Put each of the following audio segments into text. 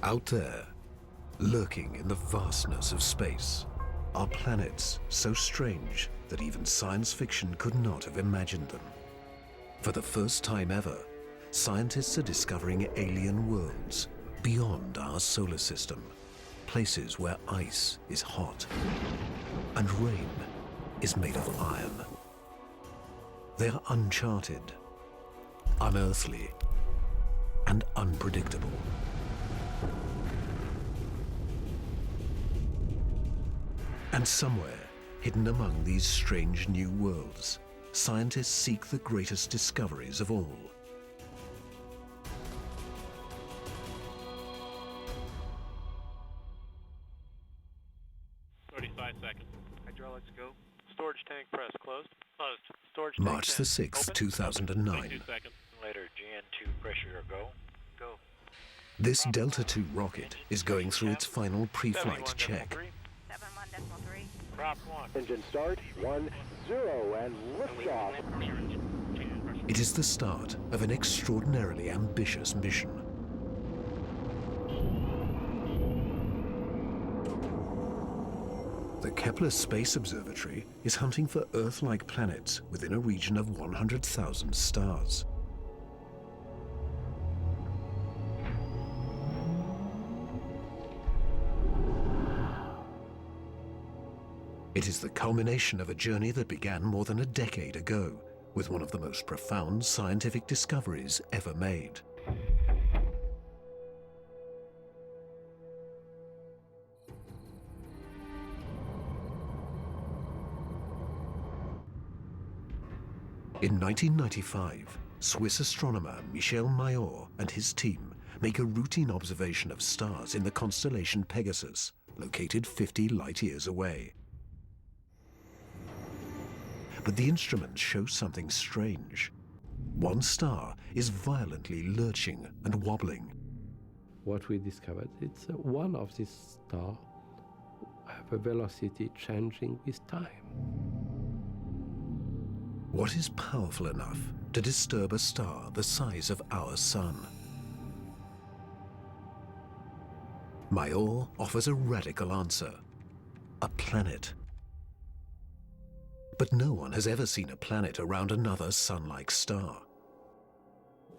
Out there, lurking in the vastness of space, are planets so strange that even science fiction could not have imagined them. For the first time ever, scientists are discovering alien worlds beyond our solar system, places where ice is hot and rain is made of iron. They are uncharted, unearthly, and unpredictable. And somewhere, hidden among these strange new worlds, scientists seek the greatest discoveries of all. Hydraulics go. Storage tank press closed. Closed. Storage March tank the 6th, 2009. 22 seconds. Later, GN2 pressure go. Go. This Delta II rocket is going through its final pre-flight check. 71.3. Prop 1. Engine start, 1, 0, and liftoff. It is the start of an extraordinarily ambitious mission. The Kepler Space Observatory is hunting for Earth-like planets within a region of 100,000 stars. It is the culmination of a journey that began more than a decade ago, with one of the most profound scientific discoveries ever made. In 1995, Swiss astronomer Michel Mayor and his team make a routine observation of stars in the constellation Pegasus, located 50 light-years away. But the instruments show something strange. One star is violently lurching and wobbling. What we discovered, it's one of these stars have a velocity changing with time. What is powerful enough to disturb a star the size of our sun? Mayor offers a radical answer: a planet. But no one has ever seen a planet around another sun-like star.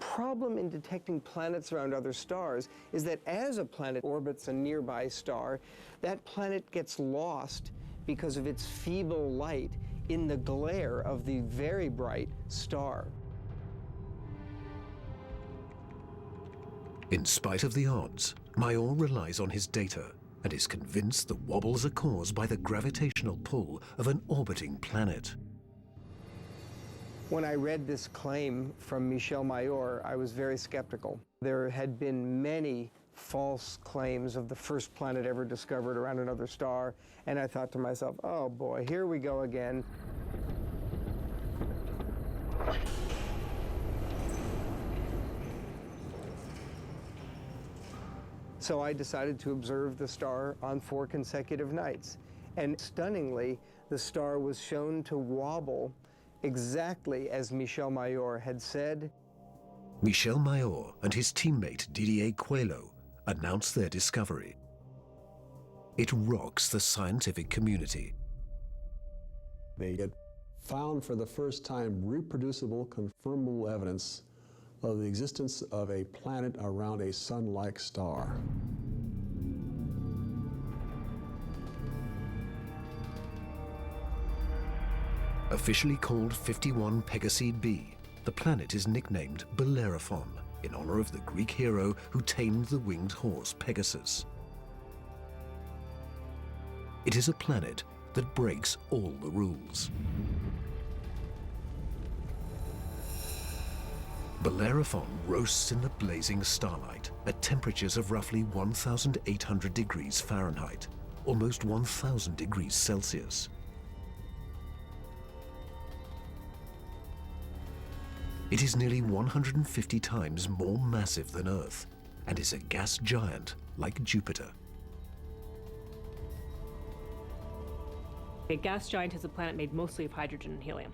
Problem in detecting planets around other stars is that as a planet orbits a nearby star, that planet gets lost because of its feeble light in the glare of the very bright star. In spite of the odds, Mayor relies on his data and is convinced the wobbles are caused by the gravitational pull of an orbiting planet. When I read this claim from Michel Mayor, I was very skeptical. There had been many false claims of the first planet ever discovered around another star, and I thought to myself, oh boy, here we go again. So I decided to observe the star on 4 consecutive nights. And stunningly, the star was shown to wobble exactly as Michel Mayor had said. Michel Mayor and his teammate Didier Queloz announced their discovery. It rocks the scientific community. They had found for the first time reproducible, confirmable evidence of the existence of a planet around a sun-like star. Officially called 51 Pegasi b, the planet is nicknamed Bellerophon in honor of the Greek hero who tamed the winged horse Pegasus. It is a planet that breaks all the rules. Bellerophon roasts in the blazing starlight at temperatures of roughly 1,800 degrees Fahrenheit, almost 1,000 degrees Celsius. It is nearly 150 times more massive than Earth and is a gas giant like Jupiter. A gas giant is a planet made mostly of hydrogen and helium.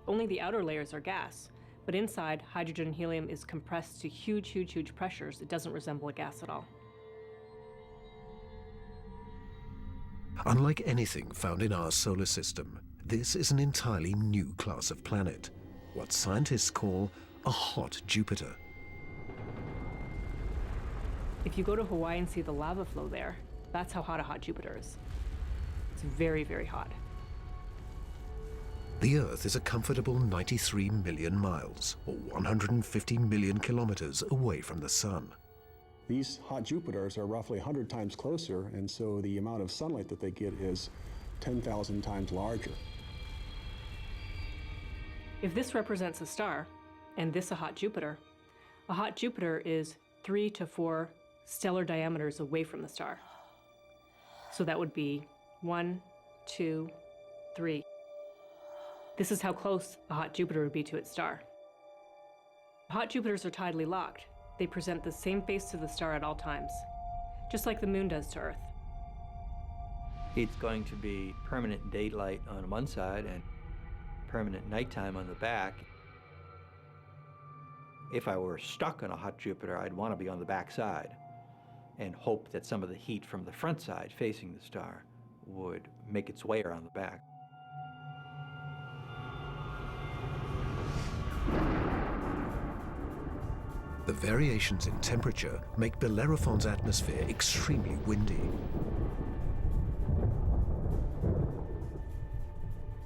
Only the outer layers are gas, but inside, hydrogen and helium is compressed to huge, huge, huge pressures. It doesn't resemble a gas at all. Unlike anything found in our solar system, this is an entirely new class of planet, what scientists call a hot Jupiter. If you go to Hawaii and see the lava flow there, that's how hot a hot Jupiter is. It's very, very hot. The Earth is a comfortable 93 million miles, or 150 million kilometers away from the Sun. These hot Jupiters are roughly 100 times closer, and so the amount of sunlight that they get is 10,000 times larger. If this represents a star, and this a hot Jupiter is 3 to 4 stellar diameters away from the star. So that would be 1, 2, 3. This is how close a hot Jupiter would be to its star. Hot Jupiters are tidally locked. They present the same face to the star at all times, just like the moon does to Earth. It's going to be permanent daylight on one side and permanent nighttime on the back. If I were stuck on a hot Jupiter, I'd want to be on the back side and hope that some of the heat from the front side facing the star would make its way around the back. The variations in temperature make Bellerophon's atmosphere extremely windy.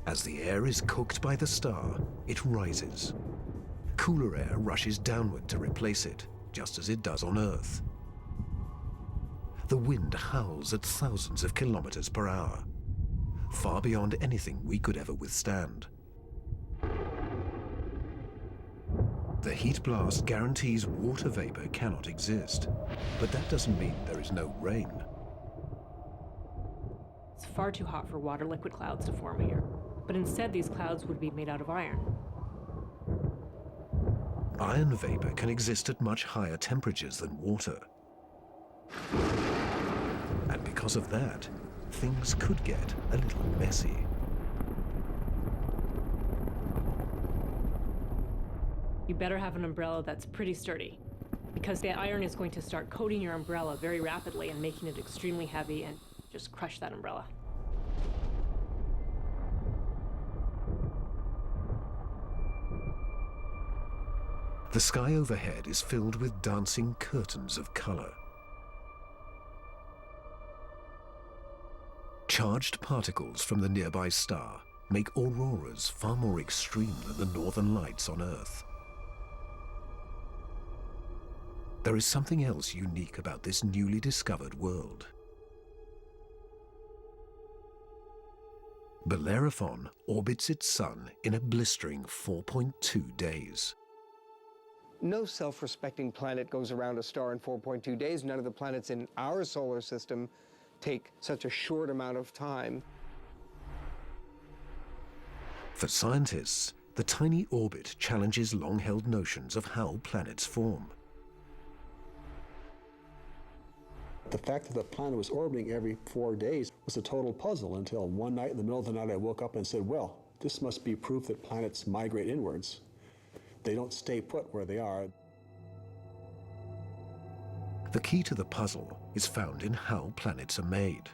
As the air is cooked by the star, it rises. Cooler air rushes downward to replace it, just as it does on Earth. The wind howls at thousands of kilometers per hour, far beyond anything we could ever withstand. The heat blast guarantees water vapor cannot exist, but that doesn't mean there is no rain. It's far too hot for water liquid clouds to form here, but instead these clouds would be made out of iron. Iron vapor can exist at much higher temperatures than water. And because of that, things could get a little messy. You better have an umbrella that's pretty sturdy, because the iron is going to start coating your umbrella very rapidly and making it extremely heavy and just crush that umbrella. The sky overhead is filled with dancing curtains of color. Charged particles from the nearby star make auroras far more extreme than the northern lights on Earth. There is something else unique about this newly discovered world. Bellerophon orbits its sun in a blistering 4.2 days. No self-respecting planet goes around a star in 4.2 days. None of the planets in our solar system take such a short amount of time. For scientists, the tiny orbit challenges long-held notions of how planets form. The fact that the planet was orbiting every 4 days was a total puzzle until one night in the middle of the night I woke up and said, well, this must be proof that planets migrate inwards. They don't stay put where they are. The key to the puzzle is found in how planets are made.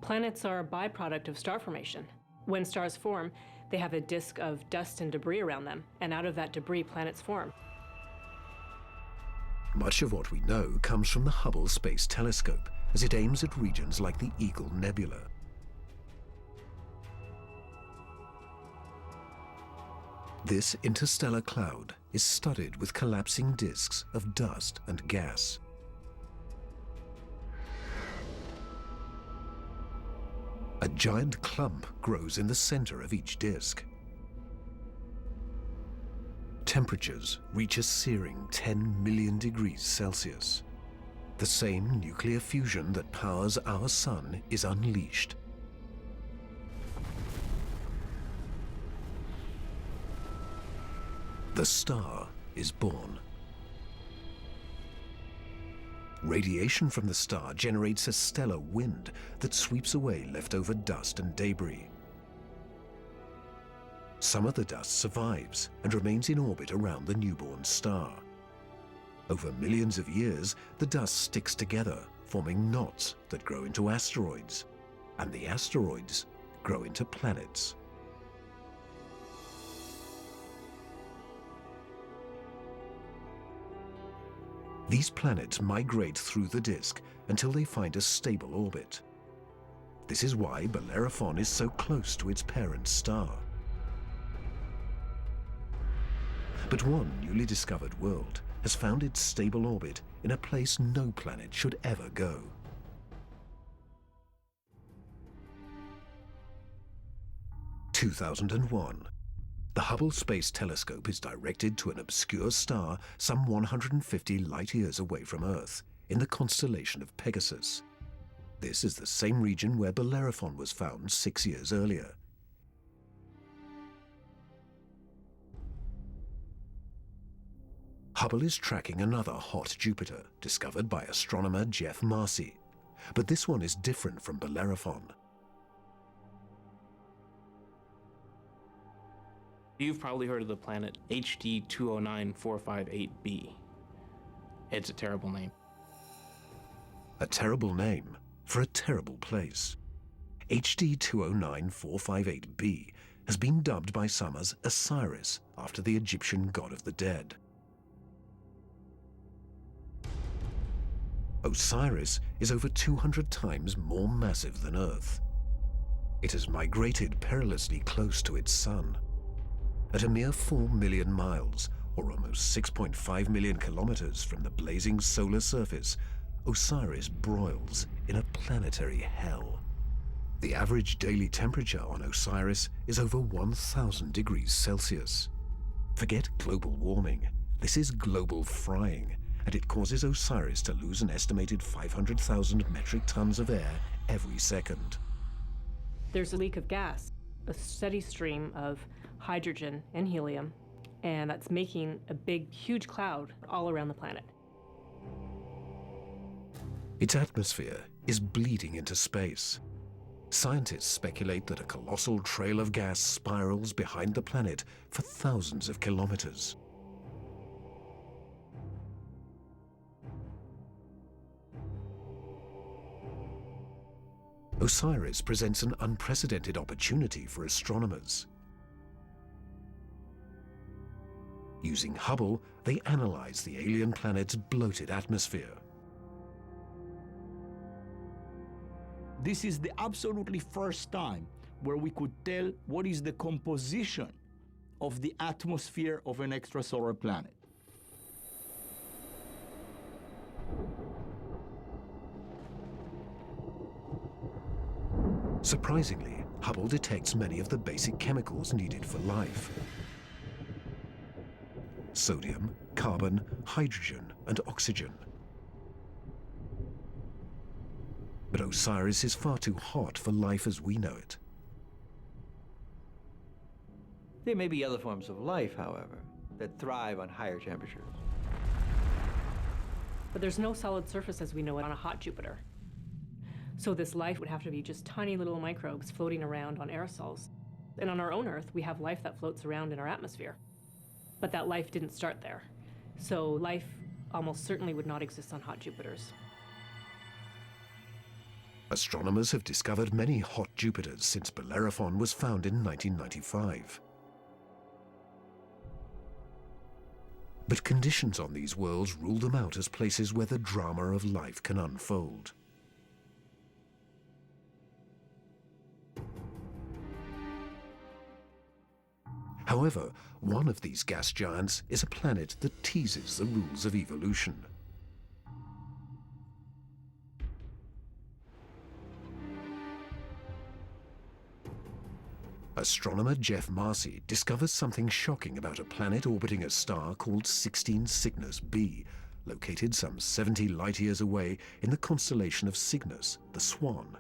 Planets are a byproduct of star formation. When stars form, they have a disk of dust and debris around them, and out of that debris, planets form. Much of what we know comes from the Hubble Space Telescope, as it aims at regions like the Eagle Nebula. This interstellar cloud is studded with collapsing disks of dust and gas. A giant clump grows in the center of each disk. Temperatures reach a searing 10 million degrees Celsius. The same nuclear fusion that powers our sun is unleashed. The star is born. Radiation from the star generates a stellar wind that sweeps away leftover dust and debris. Some of the dust survives and remains in orbit around the newborn star. Over millions of years, the dust sticks together, forming knots that grow into asteroids, and the asteroids grow into planets. These planets migrate through the disk until they find a stable orbit. This is why Bellerophon is so close to its parent star. But one newly discovered world has found its stable orbit in a place no planet should ever go. In 2001. The Hubble Space Telescope is directed to an obscure star some 150 light-years away from Earth, in the constellation of Pegasus. This is the same region where Bellerophon was found 6 years earlier. Hubble is tracking another hot Jupiter, discovered by astronomer Jeff Marcy. But this one is different from Bellerophon. You've probably heard of the planet HD 209458b. It's a terrible name. A terrible name for a terrible place. HD 209458b has been dubbed by some as Osiris, after the Egyptian god of the dead. Osiris is over 200 times more massive than Earth. It has migrated perilously close to its sun. At a mere 4 million miles, or almost 6.5 million kilometers from the blazing solar surface, Osiris broils in a planetary hell. The average daily temperature on Osiris is over 1,000 degrees Celsius. Forget global warming. This is global frying, and it causes Osiris to lose an estimated 500,000 metric tons of air every second. There's a leak of gas, a steady stream of hydrogen and helium, and that's making a big, huge cloud all around the planet. Its atmosphere is bleeding into space. Scientists speculate that a colossal trail of gas spirals behind the planet for thousands of kilometers. Osiris presents an unprecedented opportunity for astronomers. Using Hubble, they analyze the alien planet's bloated atmosphere. This is the absolutely first time where we could tell what is the composition of the atmosphere of an extrasolar planet. Surprisingly, Hubble detects many of the basic chemicals needed for life. Sodium, carbon, hydrogen, and oxygen. But Osiris is far too hot for life as we know it. There may be other forms of life, however, that thrive on higher temperatures. But there's no solid surface as we know it on a hot Jupiter. So this life would have to be just tiny little microbes floating around on aerosols. And on our own Earth, we have life that floats around in our atmosphere. But that life didn't start there. So life almost certainly would not exist on hot Jupiters. Astronomers have discovered many hot Jupiters since Bellerophon was found in 1995. But conditions on these worlds rule them out as places where the drama of life can unfold. However, one of these gas giants is a planet that teases the rules of evolution. Astronomer Jeff Marcy discovers something shocking about a planet orbiting a star called 16 Cygnus b, located some 70 light-years away in the constellation of Cygnus, the Swan.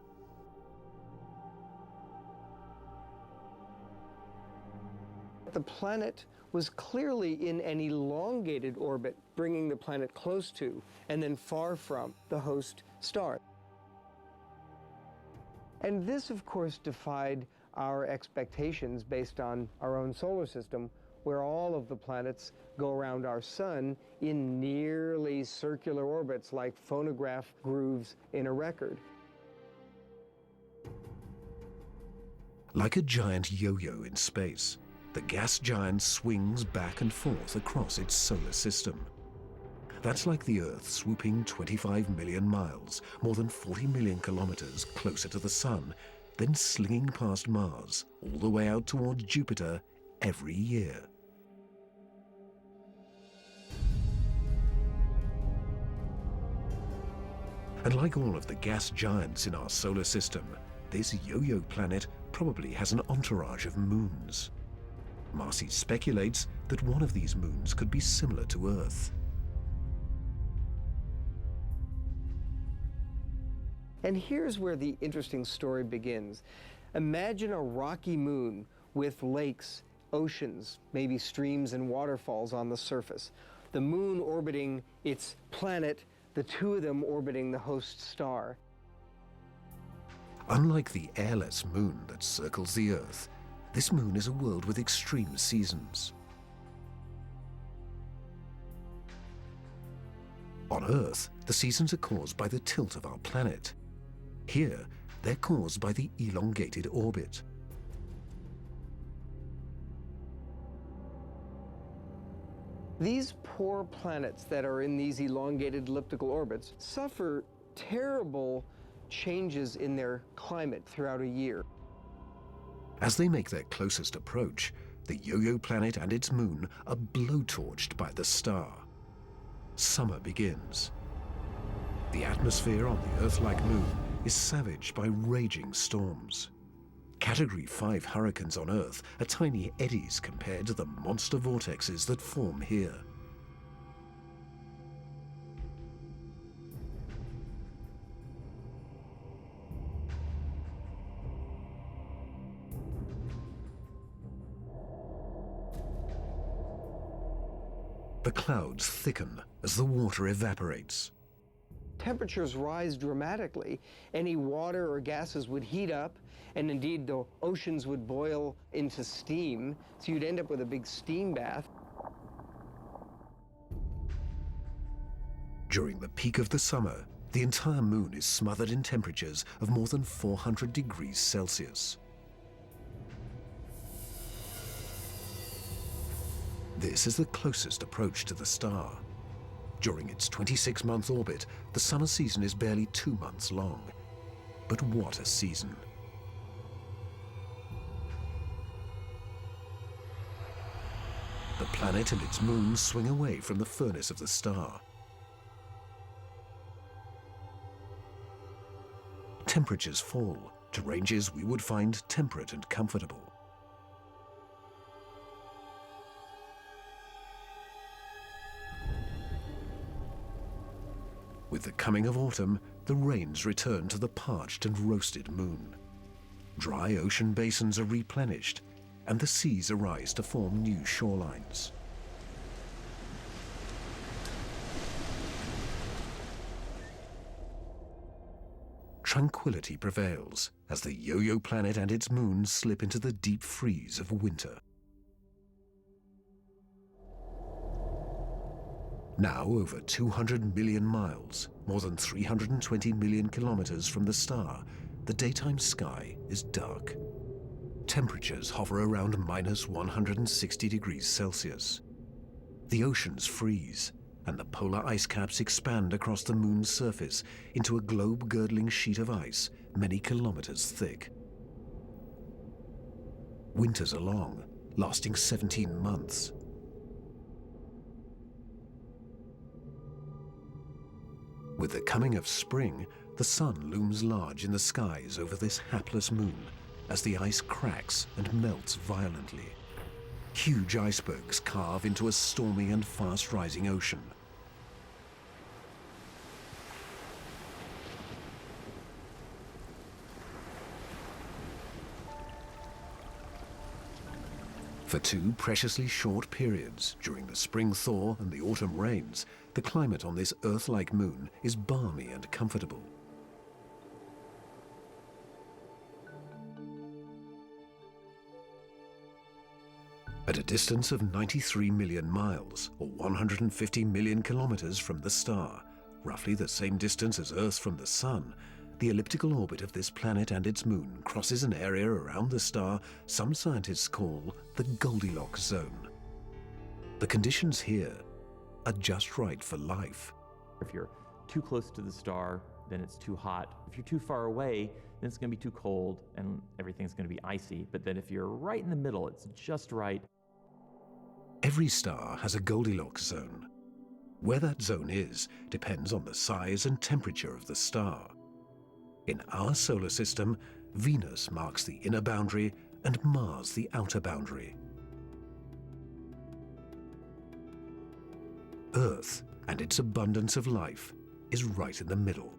The planet was clearly in an elongated orbit, bringing the planet close to and then far from the host star. And this, of course, defied our expectations based on our own solar system, where all of the planets go around our sun in nearly circular orbits like phonograph grooves in a record. Like a giant yo-yo in space, the gas giant swings back and forth across its solar system. That's like the Earth swooping 25 million miles, more than 40 million kilometers closer to the Sun, then slinging past Mars, all the way out towards Jupiter every year. And like all of the gas giants in our solar system, this yo-yo planet probably has an entourage of moons. Marcy speculates that one of these moons could be similar to Earth. And here's where the interesting story begins. Imagine a rocky moon with lakes, oceans, maybe streams and waterfalls on the surface. The moon orbiting its planet, the two of them orbiting the host star. Unlike the airless moon that circles the Earth, this moon is a world with extreme seasons. On Earth, the seasons are caused by the tilt of our planet. Here, they're caused by the elongated orbit. These poor planets that are in these elongated elliptical orbits suffer terrible changes in their climate throughout a year. As they make their closest approach, the yo-yo planet and its moon are blowtorched by the star. Summer begins. The atmosphere on the Earth-like moon is savaged by raging storms. Category 5 hurricanes on Earth are tiny eddies compared to the monster vortexes that form here. The clouds thicken as the water evaporates. Temperatures rise dramatically. Any water or gases would heat up, and indeed the oceans would boil into steam, so you'd end up with a big steam bath. During the peak of the summer, the entire moon is smothered in temperatures of more than 400 degrees Celsius. This is the closest approach to the star. During its 26-month orbit, the summer season is barely 2 months long. But what a season! The planet and its moon swing away from the furnace of the star. Temperatures fall to ranges we would find temperate and comfortable. With the coming of autumn, the rains return to the parched and roasted moon. Dry ocean basins are replenished, and the seas arise to form new shorelines. Tranquility prevails as the yo-yo planet and its moon slip into the deep freeze of winter. Now over 200 million miles, more than 320 million kilometers from the star, the daytime sky is dark. Temperatures hover around minus 160 degrees Celsius. The oceans freeze, and the polar ice caps expand across the moon's surface into a globe-girdling sheet of ice many kilometers thick. Winters are long, lasting 17 months. With the coming of spring, the sun looms large in the skies over this hapless moon as the ice cracks and melts violently. Huge icebergs carve into a stormy and fast-rising ocean. For two preciously short periods, during the spring thaw and the autumn rains, the climate on this Earth-like moon is balmy and comfortable. At a distance of 93 million miles, or 150 million kilometers from the star, roughly the same distance as Earth from the Sun, the elliptical orbit of this planet and its moon crosses an area around the star some scientists call the Goldilocks zone. The conditions here are just right for life. If you're too close to the star, then it's too hot. If you're too far away, then it's going to be too cold and everything's going to be icy. But then if you're right in the middle, it's just right. Every star has a Goldilocks zone. Where that zone is depends on the size and temperature of the star. In our solar system, Venus marks the inner boundary and Mars the outer boundary. Earth and its abundance of life is right in the middle.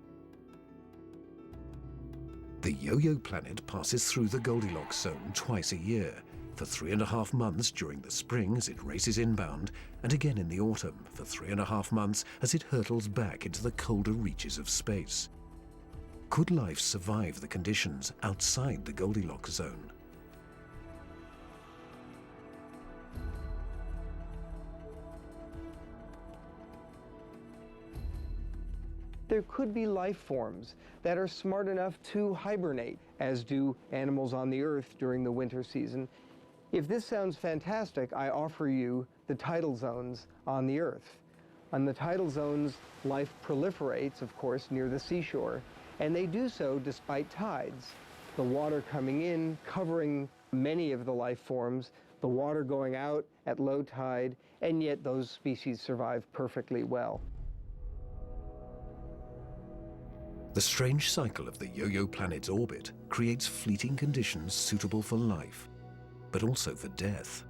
The Yo-Yo planet passes through the Goldilocks zone twice a year, for 3.5 months during the spring as it races inbound, and again in the autumn for 3.5 months as it hurtles back into the colder reaches of space. Could life survive the conditions outside the Goldilocks zone? There could be life forms that are smart enough to hibernate, as do animals on the Earth during the winter season. If this sounds fantastic, I offer you the tidal zones on the Earth. On the tidal zones, life proliferates, of course, near the seashore, and they do so despite tides. The water coming in, covering many of the life forms, the water going out at low tide, and yet those species survive perfectly well. The strange cycle of the Yo-Yo planet's orbit creates fleeting conditions suitable for life, but also for death.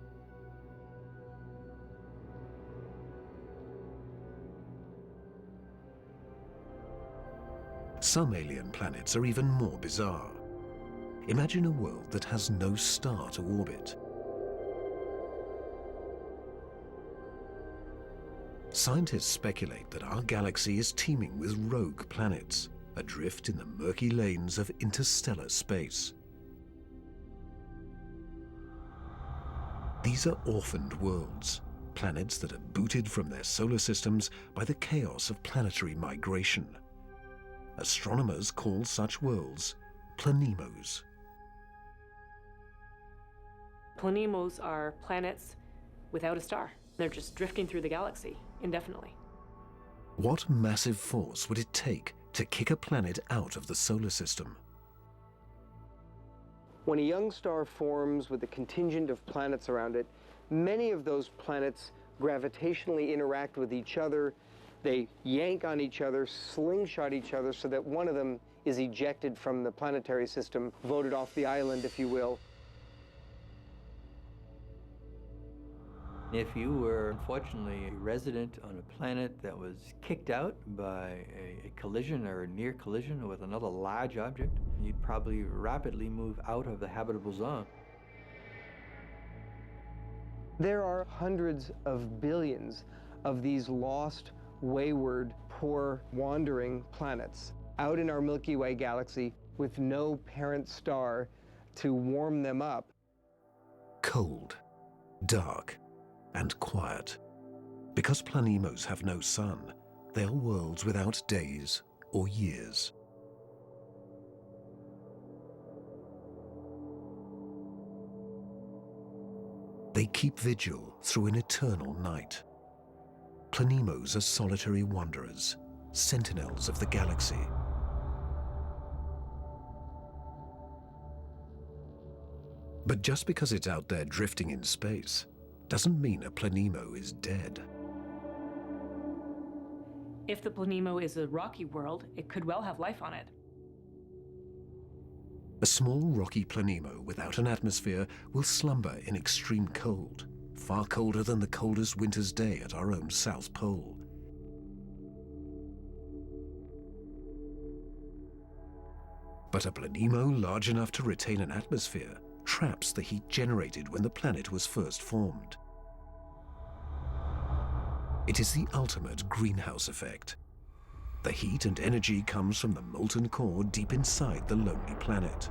Some alien planets are even more bizarre. Imagine a world that has no star to orbit. Scientists speculate that our galaxy is teeming with rogue planets, adrift in the murky lanes of interstellar space. These are orphaned worlds, planets that are booted from their solar systems by the chaos of planetary migration. Astronomers call such worlds planemos. Planemos are planets without a star. They're just drifting through the galaxy indefinitely. What massive force would it take to kick a planet out of the solar system? When a young star forms with a contingent of planets around it, many of those planets gravitationally interact with each other. They yank on each other, slingshot each other, so that one of them is ejected from the planetary system, voted off the island, if you will. If you were, unfortunately, a resident on a planet that was kicked out by a collision or a near collision with another large object, you'd probably rapidly move out of the habitable zone. There are hundreds of billions of these lost, wayward, poor, wandering planets out in our Milky Way galaxy with no parent star to warm them up. Cold, dark, and quiet. Because planemos have no sun, they are worlds without days or years. They keep vigil through an eternal night. Planemos are solitary wanderers, sentinels of the galaxy. But just because it's out there drifting in space doesn't mean a planemo is dead. If the planemo is a rocky world, it could well have life on it. A small rocky planemo without an atmosphere will slumber in extreme cold, far colder than the coldest winter's day at our own South Pole. But a planemo large enough to retain an atmosphere traps the heat generated when the planet was first formed. It is the ultimate greenhouse effect. The heat and energy comes from the molten core deep inside the lonely planet.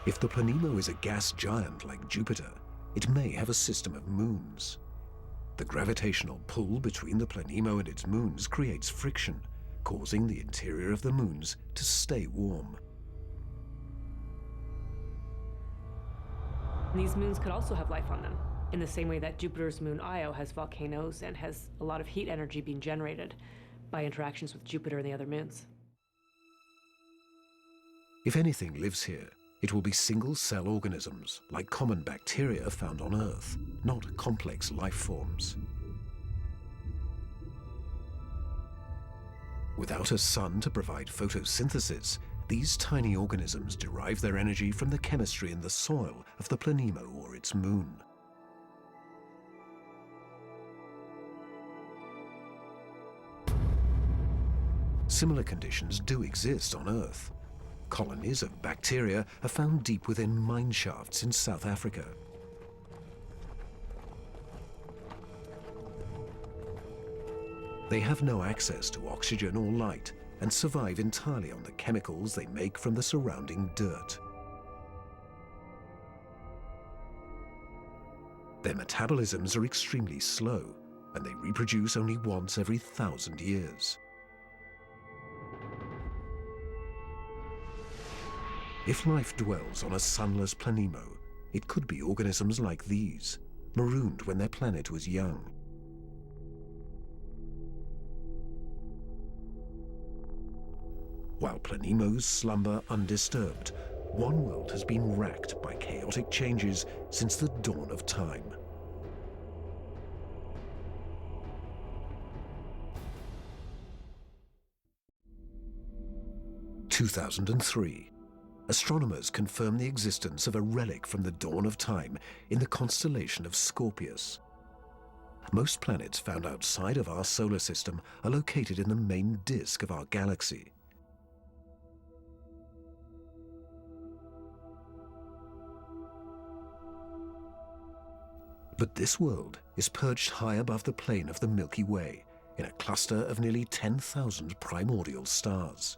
If the Planemo is a gas giant like Jupiter, it may have a system of moons. The gravitational pull between the Planemo and its moons creates friction, causing the interior of the moons to stay warm. These moons could also have life on them, in the same way that Jupiter's moon Io has volcanoes and has a lot of heat energy being generated by interactions with Jupiter and the other moons. If anything lives here, it will be single-cell organisms like common bacteria found on Earth, not complex life forms. Without a sun to provide photosynthesis, these tiny organisms derive their energy from the chemistry in the soil of the Planemo or its moon. Similar conditions do exist on Earth. Colonies of bacteria are found deep within mine shafts in South Africa. They have no access to oxygen or light and survive entirely on the chemicals they make from the surrounding dirt. Their metabolisms are extremely slow, and they reproduce only once every 1,000 years. If life dwells on a sunless Planemo, it could be organisms like these, marooned when their planet was young. While Planemos slumber undisturbed, one world has been racked by chaotic changes since the dawn of time. In 2003, astronomers confirmed the existence of a relic from the dawn of time in the constellation of Scorpius. Most planets found outside of our solar system are located in the main disk of our galaxy. But this world is perched high above the plane of the Milky Way in a cluster of nearly 10,000 primordial stars.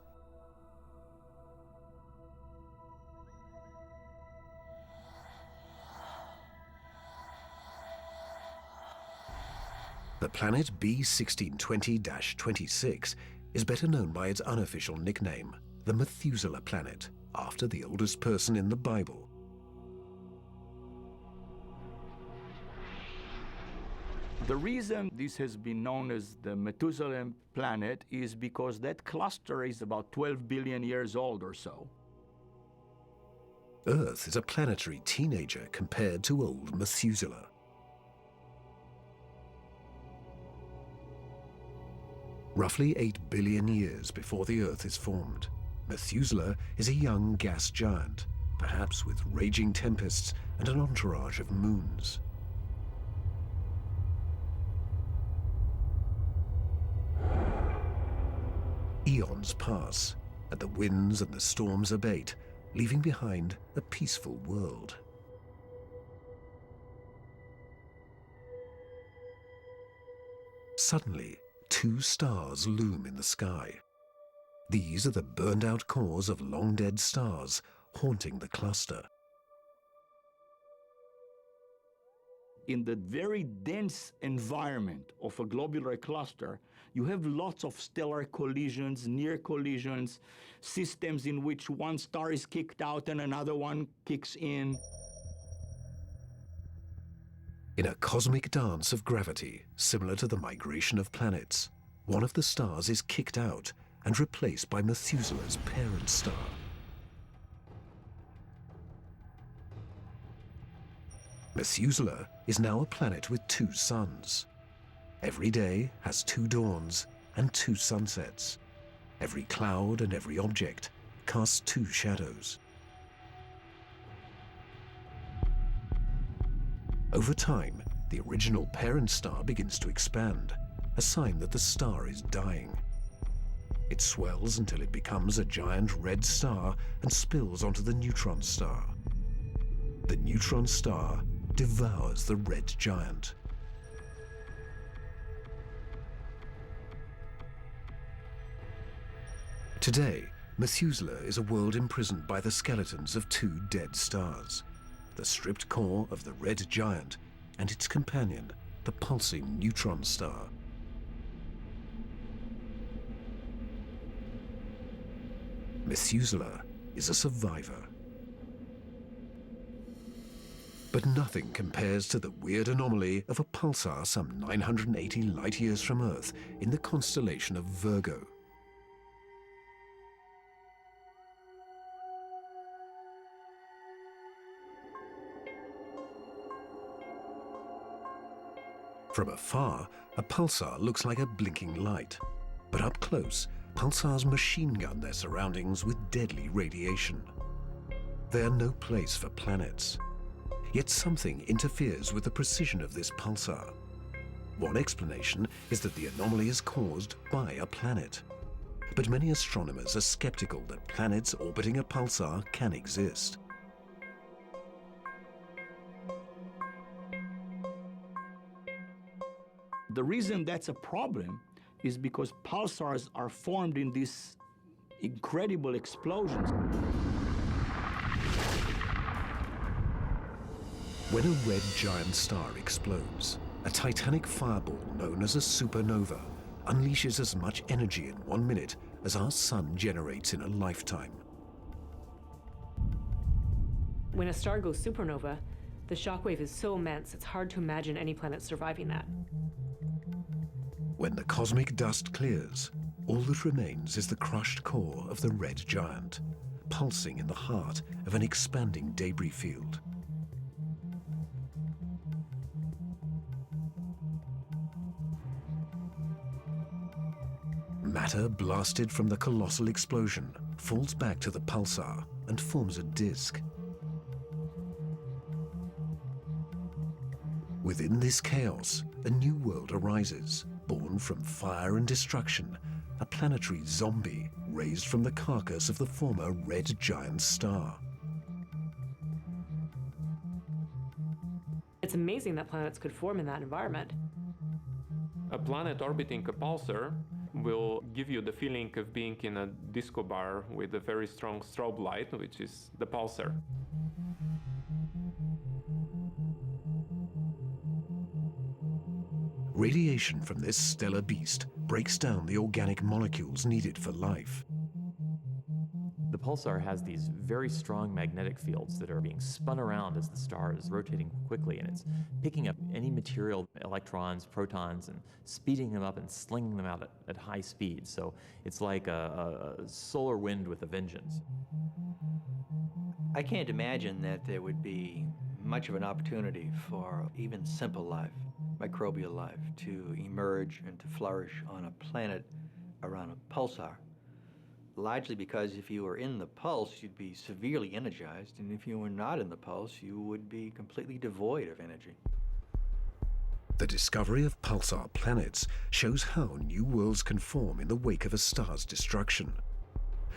The planet B1620-26 is better known by its unofficial nickname, the Methuselah planet, after the oldest person in the Bible. The reason this has been known as the Methuselah planet is because that cluster is about 12 billion years old or so. Earth is a planetary teenager compared to old Methuselah. Roughly 8 billion years before the Earth is formed, Methuselah is a young gas giant, perhaps with raging tempests and an entourage of moons. Eons pass, and the winds and the storms abate, leaving behind a peaceful world. Suddenly, two stars loom in the sky. These are the burned-out cores of long-dead stars haunting the cluster. In the very dense environment of a globular cluster, you have lots of stellar collisions, near collisions, systems in which one star is kicked out and another one kicks in. In a cosmic dance of gravity, similar to the migration of planets, one of the stars is kicked out and replaced by Methuselah's parent star. Methuselah is now a planet with two suns. Every day has two dawns and two sunsets. Every cloud and every object casts two shadows. Over time, the original parent star begins to expand, a sign that the star is dying. It swells until it becomes a giant red star and spills onto the neutron star. The neutron star devours the red giant. Today, Methuselah is a world imprisoned by the skeletons of two dead stars, the stripped core of the red giant and its companion, the pulsing neutron star. Methuselah is a survivor. But nothing compares to the weird anomaly of a pulsar some 980 light-years from Earth in the constellation of Virgo. From afar, a pulsar looks like a blinking light, but up close, pulsars machine gun their surroundings with deadly radiation. They are no place for planets. Yet something interferes with the precision of this pulsar. One explanation is that the anomaly is caused by a planet. But many astronomers are skeptical that planets orbiting a pulsar can exist. The reason that's a problem is because pulsars are formed in these incredible explosions. When a red giant star explodes, a titanic fireball known as a supernova unleashes as much energy in 1 minute as our sun generates in a lifetime. When a star goes supernova, the shockwave is so immense it's hard to imagine any planet surviving that. When the cosmic dust clears, all that remains is the crushed core of the red giant, pulsing in the heart of an expanding debris field. Matter blasted from the colossal explosion falls back to the pulsar and forms a disk. Within this chaos, a new world arises, born from fire and destruction, a planetary zombie raised from the carcass of the former red giant star. It's amazing that planets could form in that environment. A planet orbiting a pulsar will give you the feeling of being in a disco bar with a very strong strobe light, which is the pulsar. Radiation from this stellar beast breaks down the organic molecules needed for life. The pulsar has these very strong magnetic fields that are being spun around as the star is rotating quickly, and it's picking up any material, electrons, protons, and speeding them up and slinging them out at high speed. So it's like a solar wind with a vengeance. I can't imagine that there would be much of an opportunity for even simple life, microbial life, to emerge and to flourish on a planet around a pulsar. Largely because if you were in the pulse, you'd be severely energized, and if you were not in the pulse, you would be completely devoid of energy. The discovery of pulsar planets shows how new worlds can form in the wake of a star's destruction.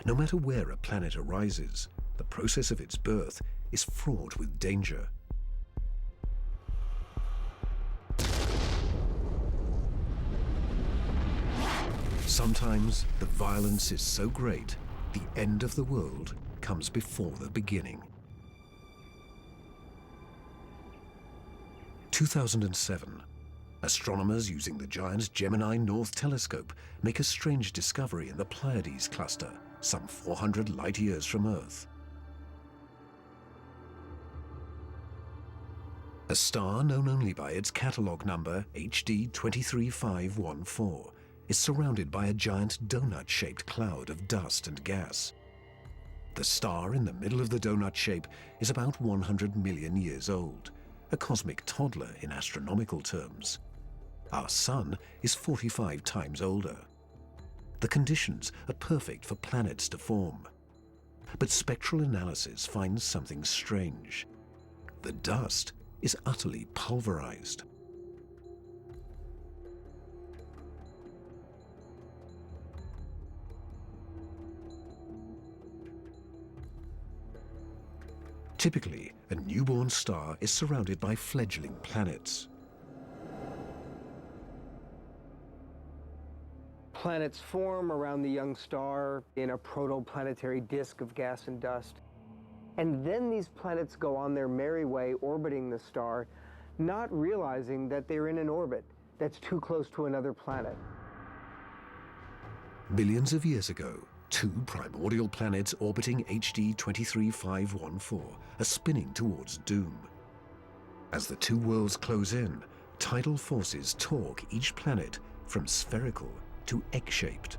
No matter where a planet arises, the process of its birth is fraught with danger. Sometimes the violence is so great, the end of the world comes before the beginning. 2007, astronomers using the giant Gemini North Telescope make a strange discovery in the Pleiades cluster, some 400 light-years from Earth. A star known only by its catalog number HD 23514 is surrounded by a giant donut-shaped cloud of dust and gas. The star in the middle of the donut shape is about 100 million years old, a cosmic toddler in astronomical terms. Our sun is 45 times older. The conditions are perfect for planets to form. But spectral analysis finds something strange. The dust is utterly pulverized. Typically, a newborn star is surrounded by fledgling planets. Planets form around the young star in a protoplanetary disk of gas and dust. And then these planets go on their merry way orbiting the star, not realizing that they're in an orbit that's too close to another planet. Billions of years ago, two primordial planets orbiting HD 23514 are spinning towards doom. As the two worlds close in, tidal forces torque each planet from spherical to egg-shaped.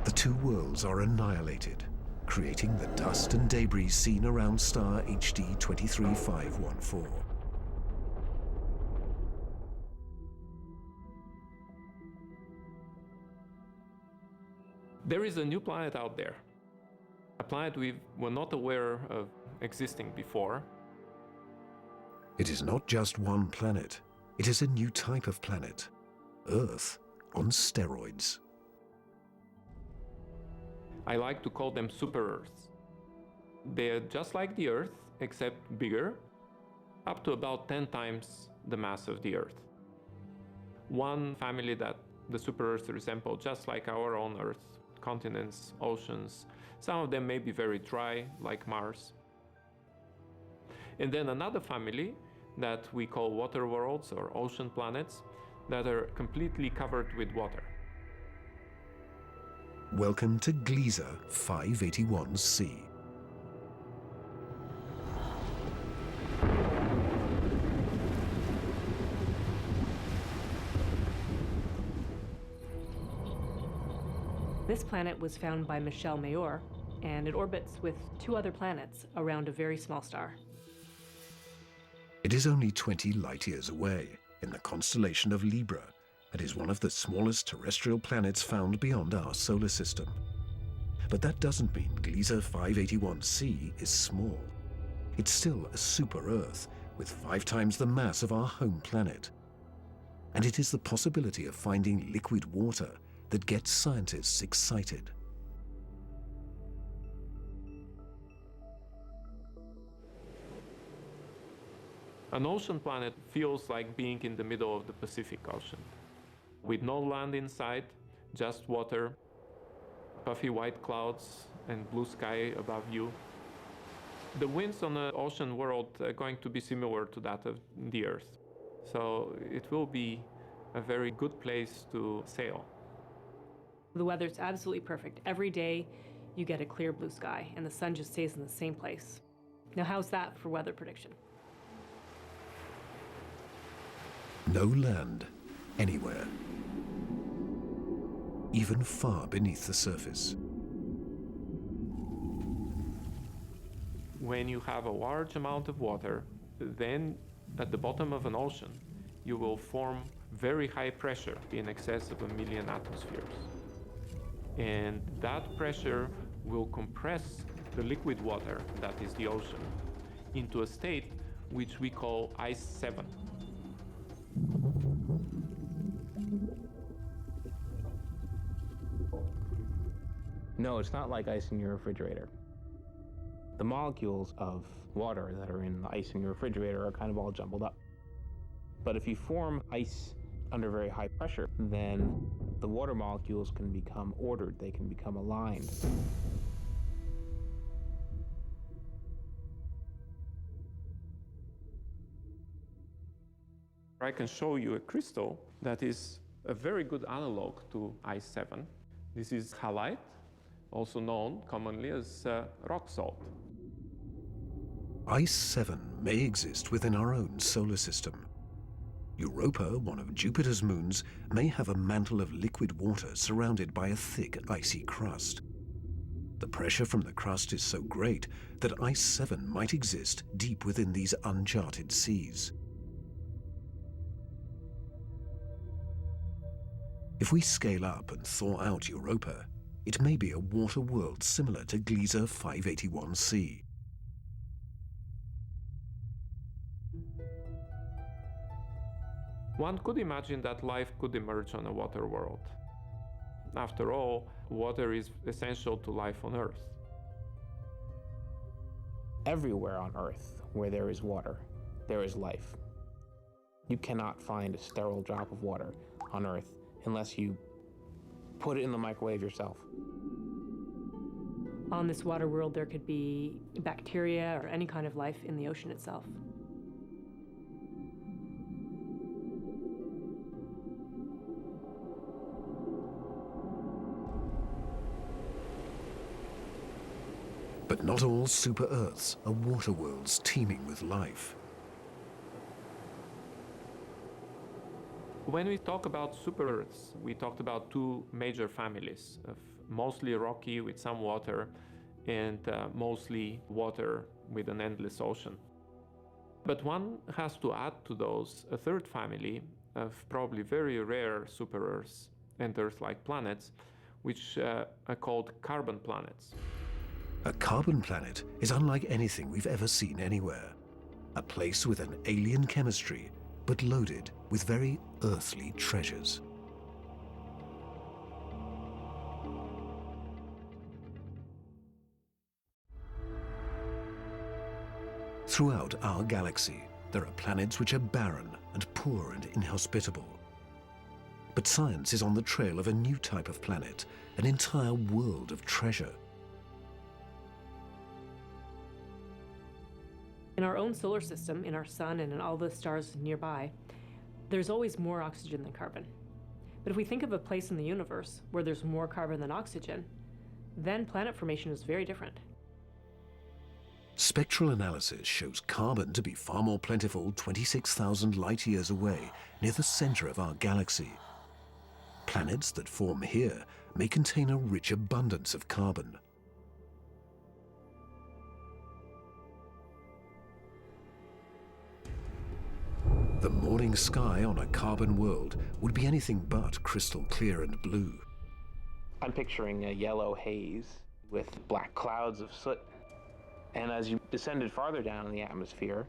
The two worlds are annihilated, creating the dust and debris seen around star HD 23514. There is a new planet out there, a planet we were not aware of existing before. It is not just one planet, it is a new type of planet, Earth on steroids. I like to call them super-Earths. They're just like the Earth, except bigger, up to about 10 times the mass of the Earth. One family that the super-Earths resemble just like our own Earth, continents, oceans. Some of them may be very dry, like Mars. And then another family that we call water worlds or ocean planets that are completely covered with water. Welcome to Gliese 581c. This planet was found by Michel Mayor, and it orbits with two other planets around a very small star. It is only 20 light-years away in the constellation of Libra and is one of the smallest terrestrial planets found beyond our solar system. But that doesn't mean Gliese 581c is small. It's still a super-Earth with 5 times the mass of our home planet. And it is the possibility of finding liquid water that gets scientists excited. An ocean planet feels like being in the middle of the Pacific Ocean, with no land in sight, just water, puffy white clouds, and blue sky above you. The winds on the ocean world are going to be similar to that of the Earth, so it will be a very good place to sail. The weather's absolutely perfect. Every day you get a clear blue sky, and the sun just stays in the same place. Now, how's that for weather prediction? No land anywhere, even far beneath the surface. When you have a large amount of water, then at the bottom of an ocean, you will form very high pressure in excess of 1 million atmospheres. And that pressure will compress the liquid water, that is the ocean, into a state which we call ice 7. No, it's not like ice in your refrigerator. The molecules of water that are in the ice in your refrigerator are kind of all jumbled up. But if you form ice under very high pressure, then the water molecules can become ordered, they can become aligned. I can show you a crystal that is a very good analog to ice 7. This is halite, also known commonly as rock salt. Ice 7 may exist within our own solar system. Europa, one of Jupiter's moons, may have a mantle of liquid water surrounded by a thick, icy crust. The pressure from the crust is so great that Ice 7 might exist deep within these uncharted seas. If we scale up and thaw out Europa, it may be a water world similar to Gliese 581c. One could imagine that life could emerge on a water world. After all, water is essential to life on Earth. Everywhere on Earth where there is water, there is life. You cannot find a sterile drop of water on Earth unless you put it in the microwave yourself. On this water world, there could be bacteria or any kind of life in the ocean itself. But not all super-Earths are water worlds teeming with life. When we talk about super-Earths, we talked about two major families of mostly rocky with some water and mostly water with an endless ocean. But one has to add to those a third family of probably very rare super-Earths and Earth-like planets, which are called carbon planets. A carbon planet is unlike anything we've ever seen anywhere. A place with an alien chemistry, but loaded with very earthly treasures. Throughout our galaxy, there are planets which are barren and poor and inhospitable. But science is on the trail of a new type of planet, an entire world of treasure. In our own solar system, in our sun and in all the stars nearby, there's always more oxygen than carbon. But if we think of a place in the universe where there's more carbon than oxygen, then planet formation is very different. Spectral analysis shows carbon to be far more plentiful 26,000 light-years away, near the center of our galaxy. Planets that form here may contain a rich abundance of carbon. The morning sky on a carbon world would be anything but crystal clear and blue. I'm picturing a yellow haze with black clouds of soot. And as you descended farther down in the atmosphere,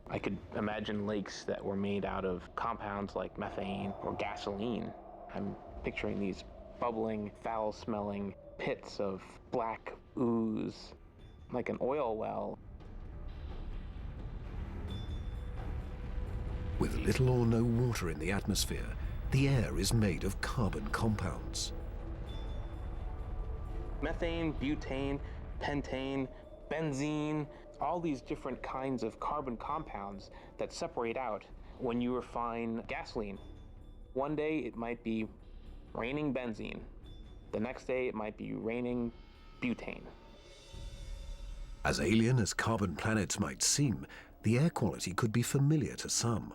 I could imagine lakes that were made out of compounds like methane or gasoline. I'm picturing these bubbling, foul-smelling pits of black ooze, like an oil well. With little or no water in the atmosphere, the air is made of carbon compounds. Methane, butane, pentane, benzene, all these different kinds of carbon compounds that separate out when you refine gasoline. One day it might be raining benzene. The next day it might be raining butane. As alien as carbon planets might seem, the air quality could be familiar to some.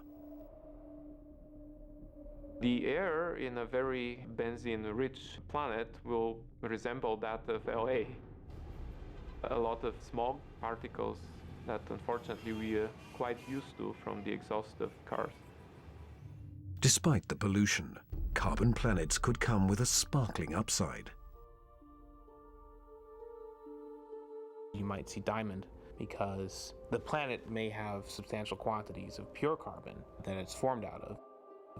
The air in a very benzene-rich planet will resemble that of LA. A lot of smog particles that unfortunately we are quite used to from the exhaust of cars. Despite the pollution, carbon planets could come with a sparkling upside. You might see diamond because the planet may have substantial quantities of pure carbon that it's formed out of.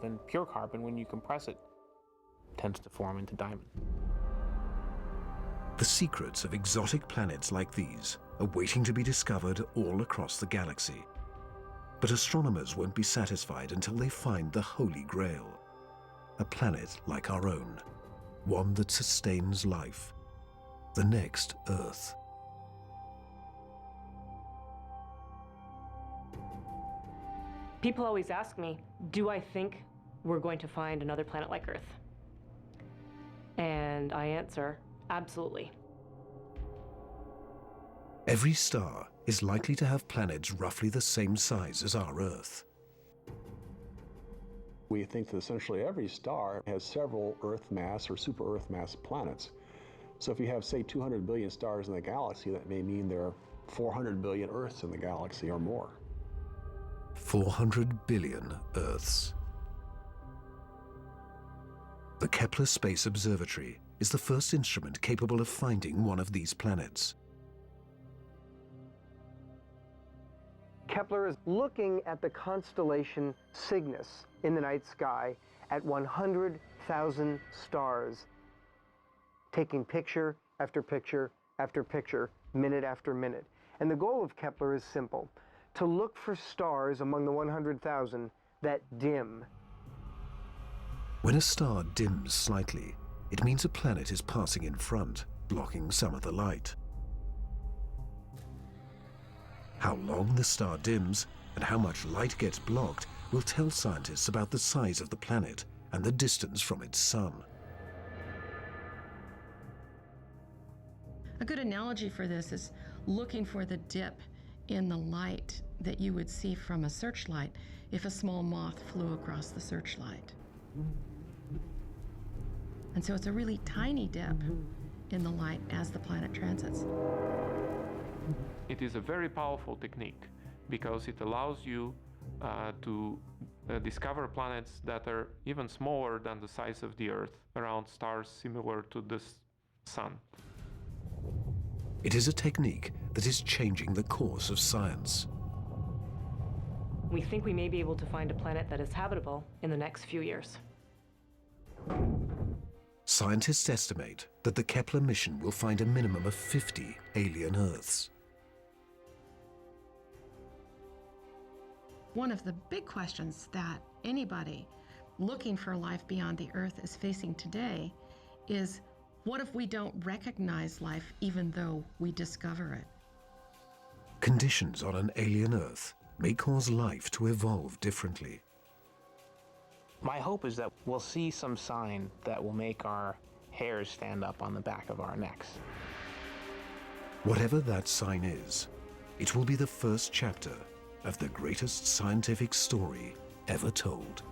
And pure carbon, when you compress it, tends to form into diamond. The secrets of exotic planets like these are waiting to be discovered all across the galaxy. But astronomers won't be satisfied until they find the Holy Grail, a planet like our own, one that sustains life, the next Earth. People always ask me, do I think we're going to find another planet like Earth? And I answer, absolutely. Every star is likely to have planets roughly the same size as our Earth. We think that essentially every star has several Earth mass or super Earth mass planets. So if you have, say, 200 billion stars in the galaxy, that may mean there are 400 billion Earths in the galaxy or more. 400 billion Earths. The Kepler Space Observatory is the first instrument capable of finding one of these planets. Kepler is looking at the constellation Cygnus in the night sky at 100,000 stars, taking picture after picture after picture, minute after minute. And the goal of Kepler is simple: to look for stars among the 100,000 that dim. When a star dims slightly, it means a planet is passing in front, blocking some of the light. How long the star dims and how much light gets blocked will tell scientists about the size of the planet and the distance from its sun. A good analogy for this is looking for the dip in the light that you would see from a searchlight if a small moth flew across the searchlight. And so it's a really tiny dip in the light as the planet transits. It is a very powerful technique because it allows you to discover planets that are even smaller than the size of the Earth around stars similar to the Sun. It is a technique that is changing the course of science. We think we may be able to find a planet that is habitable in the next few years. Scientists estimate that the Kepler mission will find a minimum of 50 alien Earths. One of the big questions that anybody looking for life beyond the Earth is facing today is, what if we don't recognize life even though we discover it? Conditions on an alien Earth may cause life to evolve differently. My hope is that we'll see some sign that will make our hairs stand up on the back of our necks. Whatever that sign is, it will be the first chapter of the greatest scientific story ever told.